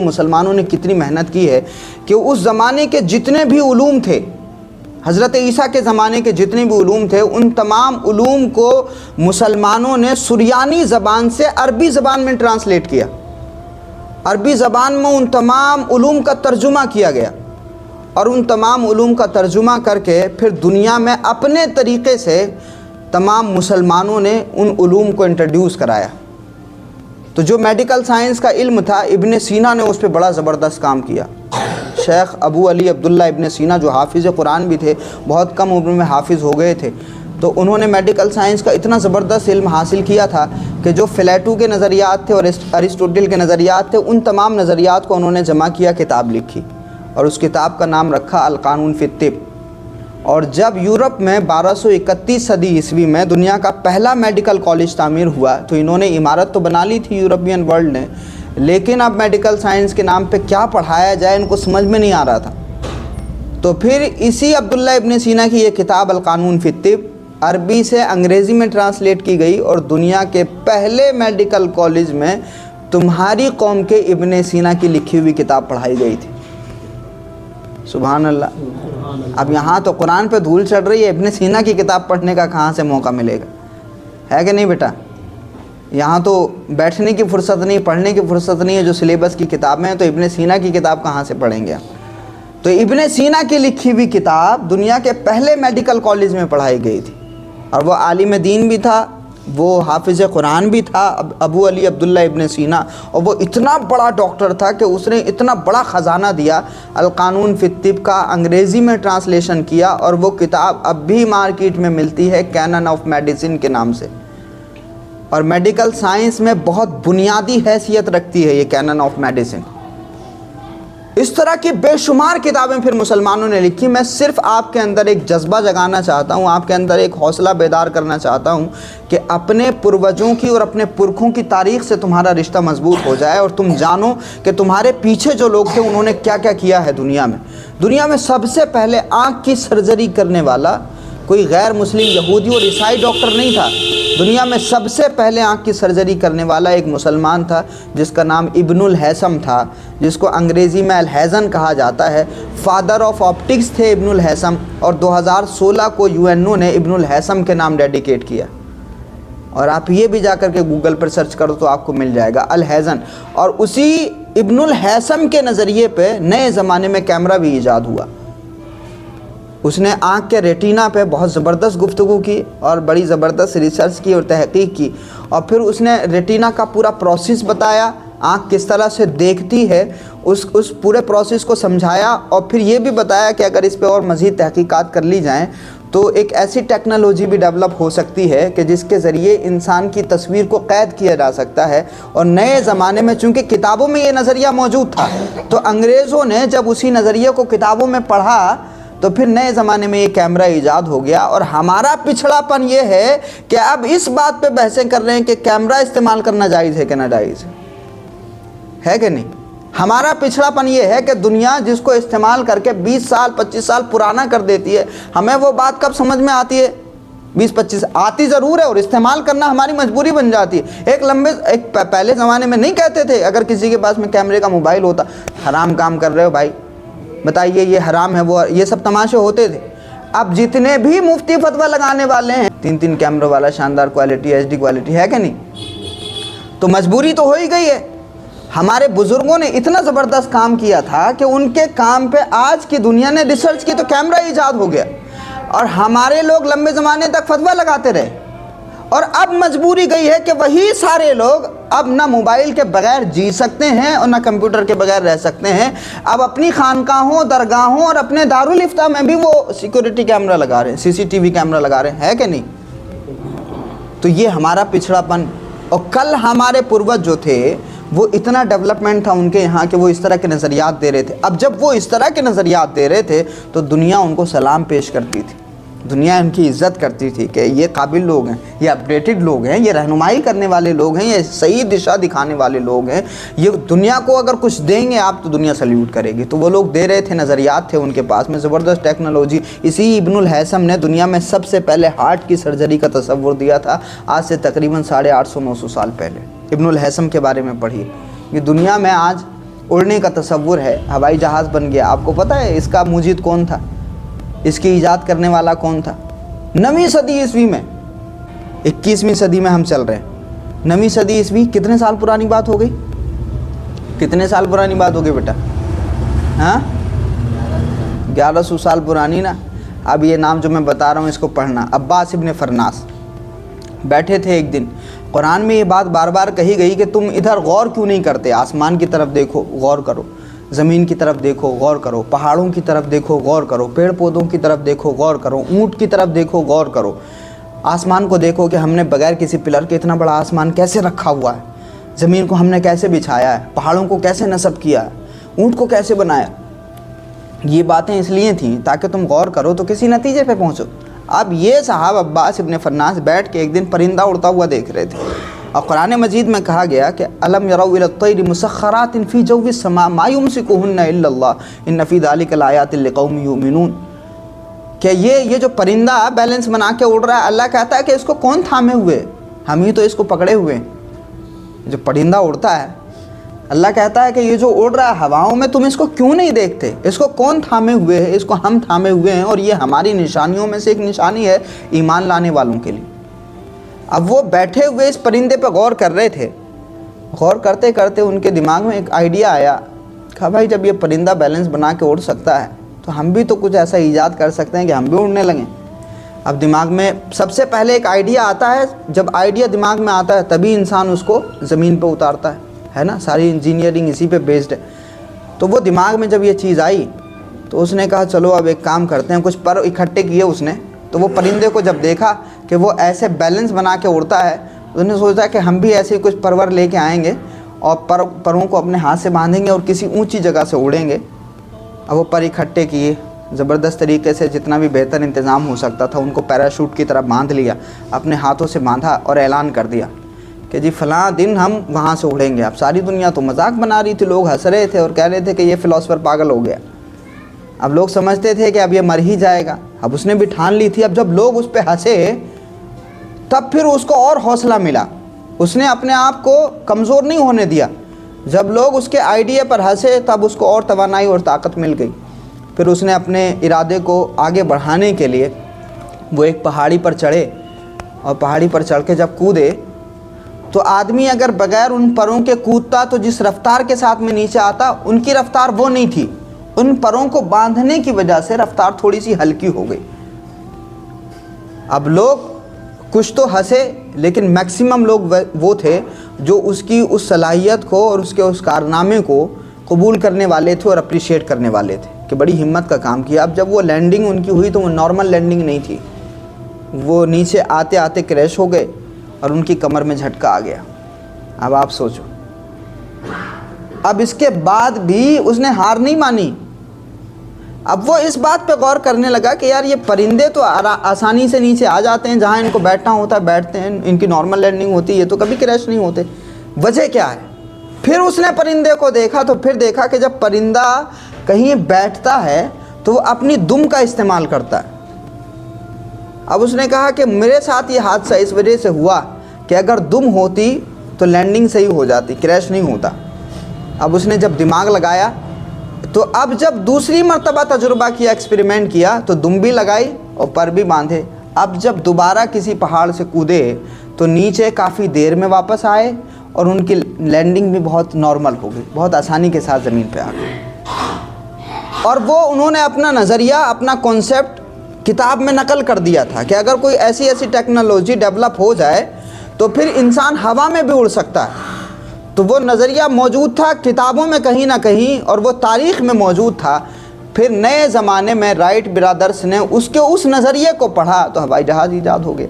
مسلمانوں نے کتنی محنت کی ہے کہ اس زمانے کے جتنے بھی علوم تھے، حضرت عیسیٰ کے زمانے کے جتنے بھی علوم تھے، ان تمام علوم کو مسلمانوں نے سریانی زبان سے عربی زبان میں ٹرانسلیٹ کیا۔ عربی زبان میں ان تمام علوم کا ترجمہ کیا گیا، اور ان تمام علوم کا ترجمہ کر کے پھر دنیا میں اپنے طریقے سے تمام مسلمانوں نے ان علوم کو انٹروڈیوس کرایا۔ تو جو میڈیکل سائنس کا علم تھا، ابن سینا نے اس پہ بڑا زبردست کام کیا۔ شیخ ابو علی عبداللہ ابن سینا جو حافظ قرآن بھی تھے، بہت کم عمر میں حافظ ہو گئے تھے، تو انہوں نے میڈیکل سائنس کا اتنا زبردست علم حاصل کیا تھا کہ جو فلیٹو کے نظریات تھے اور ارسطوٹل کے نظریات تھے، ان تمام نظریات کو انہوں نے جمع کیا، کتاب لکھی، اور اس کتاب کا نام رکھا القانون فی الطب۔ اور جب یورپ میں 1231 صدی عیسوی میں دنیا کا پہلا میڈیکل کالج تعمیر ہوا، تو انہوں نے عمارت تو بنا لی تھی یورپین ورلڈ نے، لیکن اب میڈیکل سائنس کے نام پہ کیا پڑھایا جائے ان کو سمجھ میں نہیں آ رہا تھا۔ تو پھر اسی عبداللہ ابن سینا کی یہ کتاب القانون فی الطب عربی سے انگریزی میں ٹرانسلیٹ کی گئی، اور دنیا کے پہلے میڈیکل کالج میں تمہاری قوم کے ابن سینا کی لکھی ہوئی کتاب پڑھائی گئی تھی۔ سبحان اللہ۔ اب یہاں تو قرآن پہ دھول چڑھ رہی ہے، ابن سینا کی کتاب پڑھنے کا کہاں سے موقع ملے گا؟ ہے کہ نہیں بیٹا؟ یہاں تو بیٹھنے کی فرصت نہیں، پڑھنے کی فرصت نہیں ہے، جو سلیبس کی کتابیں ہیں، تو ابن سینا کی کتاب کہاں سے پڑھیں گے؟ تو ابن سینا کی لکھی ہوئی کتاب دنیا کے پہلے میڈیکل کالج میں پڑھائی گئی تھی، اور وہ عالم دین بھی تھا، وہ حافظ قرآن بھی تھا، ابو علی عبداللہ ابن سینا، اور وہ اتنا بڑا ڈاکٹر تھا کہ اس نے اتنا بڑا خزانہ دیا، القانون فی الطب کا انگریزی میں ٹرانسلیشن کیا، اور وہ کتاب اب بھی مارکیٹ میں ملتی ہے کینن آف میڈیسن کے نام سے، اور میڈیکل سائنس میں بہت بنیادی حیثیت رکھتی ہے یہ کینن آف میڈیسن۔ اس طرح کی بے شمار کتابیں پھر مسلمانوں نے لکھی۔ میں صرف آپ کے اندر ایک جذبہ جگانا چاہتا ہوں، آپ کے اندر ایک حوصلہ بیدار کرنا چاہتا ہوں کہ اپنے پروجوں کی اور اپنے پرکھوں کی تاریخ سے تمہارا رشتہ مضبوط ہو جائے، اور تم جانو کہ تمہارے پیچھے جو لوگ تھے انہوں نے کیا کیا کیا ہے دنیا میں۔ دنیا میں سب سے پہلے آنکھ کی سرجری کرنے والا کوئی غیر مسلم یہودی اور عیسائی ڈاکٹر نہیں تھا، دنیا میں سب سے پہلے آنکھ کی سرجری کرنے والا ایک مسلمان تھا جس کا نام ابن الہیثم تھا، جس کو انگریزی میں الہیزن کہا جاتا ہے۔ فادر آف آپٹکس تھے ابن الہیثم، اور 2016 کو UNO نے ابن الہیثم کے نام ڈیڈیکیٹ کیا، اور آپ یہ بھی جا کر کے گوگل پر سرچ کرو تو آپ کو مل جائے گا الہیزن۔ اور اسی ابن الہیثم کے نظریے پہ نئے زمانے میں کیمرہ بھی ایجاد ہوا۔ اس نے آنکھ کے ریٹینا پہ بہت زبردست گفتگو کی اور بڑی زبردست ریسرچ کی اور تحقیق کی، اور پھر اس نے ریٹینا کا پورا پروسیس بتایا، آنکھ کس طرح سے دیکھتی ہے، اس پورے پروسیس کو سمجھایا، اور پھر یہ بھی بتایا کہ اگر اس پہ اور مزید تحقیقات کر لی جائیں تو ایک ایسی ٹیکنالوجی بھی ڈیولپ ہو سکتی ہے کہ جس کے ذریعے انسان کی تصویر کو قید کیا جا سکتا ہے۔ اور نئے زمانے میں چونکہ کتابوں میں یہ نظریہ موجود تھا، تو انگریزوں نے جب اسی نظریے کو کتابوں میں پڑھا تو پھر نئے زمانے میں یہ کیمرہ ایجاد ہو گیا۔ اور ہمارا پچھڑا پن یہ ہے کہ اب اس بات پہ بحثیں کر رہے ہیں کہ کیمرہ استعمال کرنا جائز ہے کہ ناجائز ہے کہ نہیں۔ ہمارا پچھڑا پن یہ ہے کہ دنیا جس کو استعمال کر کے 20 سال 25 سال پرانا کر دیتی ہے، ہمیں وہ بات کب سمجھ میں آتی ہے؟ 20-25 آتی ضرور ہے، اور استعمال کرنا ہماری مجبوری بن جاتی ہے۔ ایک پہلے زمانے میں نہیں کہتے تھے، اگر کسی کے پاس میں کیمرے کا موبائل ہوتا، حرام کام کر رہے ہو بھائی، بتائیے یہ حرام ہے، وہ یہ سب تماشے ہوتے تھے۔ اب جتنے بھی مفتی فتویٰ لگانے والے ہیں، 3 کیمروں والا شاندار کوالٹی HD کوالٹی ہے کہ نہیں، تو مجبوری تو ہو ہی گئی ہے۔ ہمارے بزرگوں نے اتنا زبردست کام کیا تھا کہ ان کے کام پہ آج کی دنیا نے ریسرچ کی تو کیمرہ ایجاد ہو گیا، اور ہمارے لوگ لمبے زمانے تک فتویٰ لگاتے رہے، اور اب مجبوری گئی ہے کہ وہی سارے لوگ اب نہ موبائل کے بغیر جی سکتے ہیں اور نہ کمپیوٹر کے بغیر رہ سکتے ہیں۔ اب اپنی خانقاہوں، درگاہوں اور اپنے دارالفتہ میں بھی وہ سیکیورٹی کیمرہ لگا رہے ہیں، CCTV کیمرہ لگا رہے ہیں، ہے کہ نہیں؟ تو یہ ہمارا پچھڑا پن۔ اور کل ہمارے پروج جو تھے وہ اتنا ڈیولپمنٹ تھا ان کے یہاں کہ وہ اس طرح کے نظریات دے رہے تھے۔ اب جب وہ اس طرح کے نظریات دے رہے تھے تو دنیا ان کو سلام پیش کرتی تھی، دنیا ان کی عزت کرتی تھی کہ یہ قابل لوگ ہیں، یہ اپڈیٹڈ لوگ ہیں، یہ رہنمائی کرنے والے لوگ ہیں، یہ صحیح دشا دکھانے والے لوگ ہیں، یہ دنیا کو اگر کچھ دیں گے آپ تو دنیا سلیوٹ کرے گی۔ تو وہ لوگ دے رہے تھے، نظریات تھے ان کے پاس میں، زبردست ٹیکنالوجی۔ اسی ابن الہیثم نے دنیا میں سب سے پہلے ہارٹ کی سرجری کا تصور دیا تھا، آج سے تقریباً 850-900 سال پہلے۔ ابن الہیثم کے بارے میں پڑھی۔ یہ دنیا میں آج اڑنے کا تصور ہے، ہوائی جہاز بن گیا۔ آپ کو پتہ ہے اس کا موجد کون تھا، اس کی ایجاد کرنے والا کون تھا؟ 9ویں صدی عیسوی میں، 21ویں صدی میں ہم چل رہے ہیں، 9ویں صدی عیسوی کتنے سال پرانی بات ہو گئی؟ کتنے سال پرانی بات ہو گئی بیٹا؟ ہاں 1100 سال پرانی نا۔ اب یہ نام جو میں بتا رہا ہوں اس کو پڑھنا، عباس ابن فرناس بیٹھے تھے ایک دن۔ قرآن میں یہ بات بار بار کہی گئی کہ تم ادھر غور کیوں نہیں کرتے؟ آسمان کی طرف دیکھو، غور کرو، زمین کی طرف دیکھو، غور کرو، پہاڑوں کی طرف دیکھو، غور کرو، پیڑ پودوں کی طرف دیکھو، غور کرو، اونٹ کی طرف دیکھو، غور کرو، آسمان کو دیکھو کہ ہم نے بغیر کسی پلر کے اتنا بڑا آسمان کیسے رکھا ہوا ہے، زمین کو ہم نے کیسے بچھایا ہے، پہاڑوں کو کیسے نصب کیا ہے، اونٹ کو کیسے بنایا۔ یہ باتیں اس لیے تھیں تاکہ تم غور کرو تو کسی نتیجے پہ پہنچو۔ اب یہ صاحب عباس ابن فرناس بیٹھ کے ایک دن پرندہ اڑتا ہوا دیکھ رہے تھے، اور قرآن مجید میں کہا گیا کہ الم یروا الی الطیر مسخرات فی جو السماء ما یمسکہن الا اللہ ان فی ذلک لآیات لقوم یؤمنون، کہ یہ جو پرندہ بیلنس بنا کے اڑ رہا ہے، اللہ کہتا ہے کہ اس کو کون تھامے ہوئے؟ ہم ہی تو اس کو پکڑے ہوئے ہیں۔ جو پرندہ اڑتا ہے، اللہ کہتا ہے کہ یہ جو اڑ رہا ہے ہواؤں میں، تم اس کو کیوں نہیں دیکھتے؟ اس کو کون تھامے ہوئے ہے؟ اس کو ہم تھامے ہوئے ہیں، اور یہ ہماری نشانیوں میں سے ایک نشانی ہے ایمان لانے والوں کے لیے۔ اب وہ بیٹھے ہوئے اس پرندے پہ غور کر رہے تھے، غور کرتے کرتے ان کے دماغ میں ایک آئیڈیا آیا، کہا بھائی جب یہ پرندہ بیلنس بنا کے اڑ سکتا ہے تو ہم بھی تو کچھ ایسا ایجاد کر سکتے ہیں کہ ہم بھی اڑنے لگیں۔ اب دماغ میں سب سے پہلے ایک آئیڈیا آتا ہے، جب آئیڈیا دماغ میں آتا ہے تبھی انسان اس کو زمین پہ اتارتا ہے نا، ساری انجینئرنگ اسی پہ بیسڈ ہے۔ تو وہ دماغ میں جب یہ چیز آئی تو اس نے کہا چلو اب ایک کام کرتے ہیں، کچھ پر اکٹھے کیے اس نے۔ تو وہ پرندے کو جب دیکھا کہ وہ ایسے بیلنس بنا کے اڑتا ہے، تو انہوں نے سوچا کہ ہم بھی ایسے کچھ پرور لے کے آئیں گے اور پروں کو اپنے ہاتھ سے باندھیں گے اور کسی اونچی جگہ سے اڑیں گے۔ اب وہ پر اکٹھے کیے، زبردست طریقے سے جتنا بھی بہتر انتظام ہو سکتا تھا ان کو پیراشوٹ کی طرح باندھ لیا، اپنے ہاتھوں سے باندھا اور اعلان کر دیا کہ جی فلاں دن ہم وہاں سے اڑیں گے۔ اب ساری دنیا تو مذاق بنا رہی تھی، لوگ ہنس رہے تھے اور کہہ رہے تھے کہ یہ فلاسفر پاگل ہو گیا۔ اب لوگ سمجھتے تھے کہ اب یہ مر ہی جائے گا، اب اس نے بھی ٹھان لی تھی۔ اب جب لوگ اس پہ ہنسے تب پھر اس کو اور حوصلہ ملا، اس نے اپنے آپ کو کمزور نہیں ہونے دیا۔ جب لوگ اس کے آئیڈیا پر ہنسے تب اس کو اور توانائی اور طاقت مل گئی۔ پھر اس نے اپنے ارادے کو آگے بڑھانے کے لیے وہ ایک پہاڑی پر چڑھے، اور پہاڑی پر چڑھ کے جب کودے تو آدمی اگر بغیر ان پروں کے کودتا تو جس رفتار کے ساتھ میں نیچے آتا، ان کی رفتار وہ نہیں تھی، ان پروں کو باندھنے کی وجہ سے رفتار تھوڑی سی ہلکی ہو گئی۔ اب لوگ کچھ تو ہنسے، لیکن میکسیمم لوگ وہ تھے جو اس کی اس صلاحیت کو اور اس کے اس کارنامے کو قبول کرنے والے تھے اور اپریشیٹ کرنے والے تھے کہ بڑی ہمت کا کام کیا۔ اب جب وہ لینڈنگ ان کی ہوئی تو وہ نارمل لینڈنگ نہیں تھی، وہ نیچے آتے آتے کریش ہو گئے اور ان کی کمر میں جھٹکا آ گیا۔ اب آپ سوچو، اب اس کے بعد بھی اس نے ہار نہیں مانی۔ اب وہ اس بات پہ غور کرنے لگا کہ یار یہ پرندے تو آسانی سے نیچے آ جاتے ہیں، جہاں ان کو بیٹھنا ہوتا ہے بیٹھتے ہیں، ان کی نارمل لینڈنگ ہوتی ہے، یہ تو کبھی کریش نہیں ہوتے، وجہ کیا ہے؟ پھر اس نے پرندے کو دیکھا تو پھر دیکھا کہ جب پرندہ کہیں بیٹھتا ہے تو وہ اپنی دم کا استعمال کرتا ہے۔ اب اس نے کہا کہ میرے ساتھ یہ حادثہ اس وجہ سے ہوا کہ اگر دم ہوتی تو لینڈنگ صحیح ہو جاتی، کریش نہیں ہوتا۔ اب اس نے جب دماغ لگایا تو اب جب دوسری مرتبہ تجربہ کیا، ایکسپیریمنٹ کیا، تو دم بھی لگائی اور پر بھی باندھے۔ اب جب دوبارہ کسی پہاڑ سے کودے تو نیچے کافی دیر میں واپس آئے اور ان کی لینڈنگ بھی بہت نارمل ہو گئی، بہت آسانی کے ساتھ زمین پہ آ گئی۔ اور وہ انہوں نے اپنا نظریہ، اپنا کانسیپٹ کتاب میں نقل کر دیا تھا کہ اگر کوئی ایسی ٹیکنالوجی ڈیولپ ہو جائے تو پھر انسان ہوا میں بھی اڑ سکتا ہے۔ تو وہ نظریہ موجود تھا کتابوں میں کہیں نہ کہیں، اور وہ تاریخ میں موجود تھا۔ پھر نئے زمانے میں رائٹ برادرز نے اس نظریے کو پڑھا تو ہوائی جہاز ایجاد ہو گیا۔